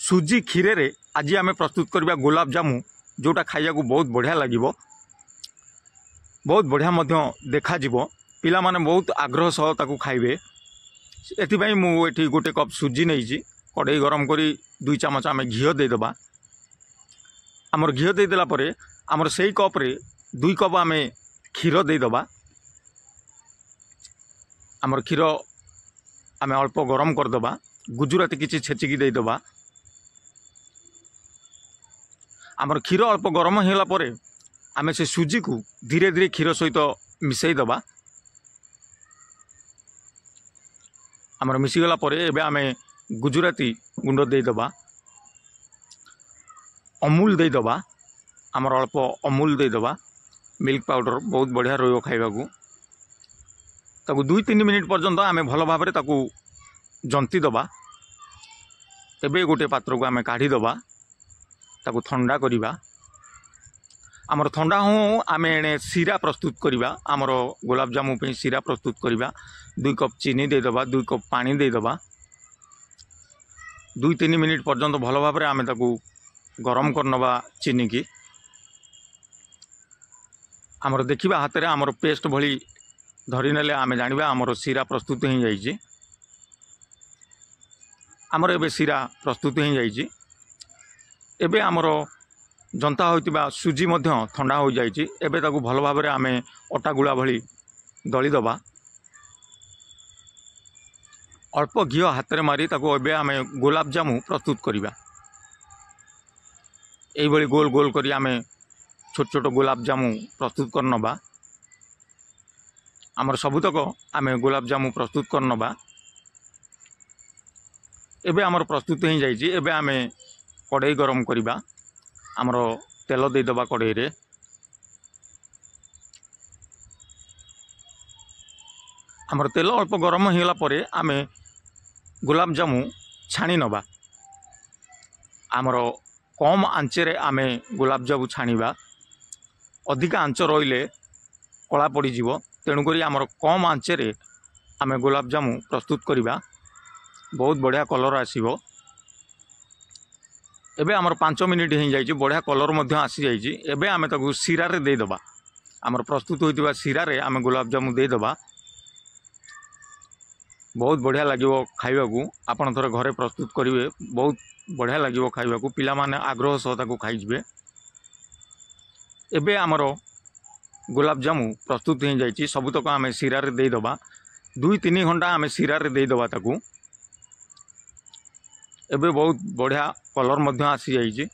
सुजी क्षीर रे आज आम प्रस्तुत करवा गुलाब जामु जोटा खाइया को बहुत बढ़िया लगे, बहुत बढ़िया देखा पिला माने बहुत आग्रह सह ताकू खाइबे। एथिपाई मु एठी गोटे कप सुजी नहीं कड़े गरम करी 2 चामच आम घी देदेबा। आमर घी देदेला परे आमर सेई कप रे 2 कप आम क्षीर देदेबा। आमर क्षीर आम अल्प गरम करदेबा, गुजराती किसी छेचिकी देदेबा। आमर क्षीर अल्प गरम होला परे आम से सुजी को धीरे धीरे क्षीर सहित मिसई दबा। आमर मिसीगला परे एबे आम गुजराती गुंड देदेबा, अमूल देदेबा। आमर अल्प अमूल देदेबा, मिल्क पाउडर बहुत बढ़िया रहिबो खाइबा को। ताकू 2-3 मिनिट पर्यंत आम भल भाव में ताकू जंती दबा। एबे गोटे पात्र को आम काढ़ी दबा, ताकू ठंडा करिबा। आमर ठंडा हो आम एणे सीरा प्रस्तुत करिबा। आमर गुलाब जामु पे सीरा प्रस्तुत करिबा। 2 कप चीनी देदेबा, 2 कप पानी देदेबा। 2-3 मिनिट पर्यंत भल भाव में आम ताकू गरम करनबा चीनी की। आमर देखिबा हाथ रे आमर पेस्ट भली धरी नेले आम जानिबा आमर सीरा प्रस्तुत हो जाइए। आमर एबे सीरा प्रस्तुत हो जाइए। एबे आमर जंता होइतिबा सुजी मध्य ठंडा हो जाइए। एबे ताकू भल भाव में आम अटा गुला भली दली दबा। अल्प घी हाथ रे मारी ताकू एबे आम गुलाब जामु प्रस्तुत करिबा। एई भली गोल गोल करी आम छोट छोट गुलाब जामु प्रस्तुत करनबा। आमर सबुतक आम गुलाब जामु प्रस्तुत करनबा। एबे आमर प्रस्तुत हो जाइए। एबे आम कड़े गरम करिबा। आमर तेल देदेबा कड़े रे। आमर तेल अल्प गरम होला परे आम गुलाब जामु छाणी नबा। आमर कम आंचरे आम गुलाब जामु छाणीबा। अधिक आंच रहिले कला पड़ी जीवो, तेणुक आमर कम आंचरे आम गुलाब जामु प्रस्तुत करिबा। बहुत बढ़िया कलर आसीबो। एबे आमर 5 मिनिट हो जाइए, बढ़िया कलर मध्य आसी जाइए। एबे आम ताकू सीरा रे देदेबा। आमर प्रस्तुत होइतिबा सीरा रे आम गुलाब जामु देदेबा। बहुत बढ़िया लगे खाइबा को। आपण थोड़े घरे प्रस्तुत करेंगे, बहुत बढ़िया लगे खाइबा को। पिला माने आग्रह सह ताकू खाइबे। एबे आमर गुलाब जामु प्रस्तुत हो जाइए। सबुतक आम सीरा रे देदेबा। 2-3 घंटा आम सीरा रे देदेबा ताकू। एबे बहुत बढ़िया कलर मध्य आसी जाइए।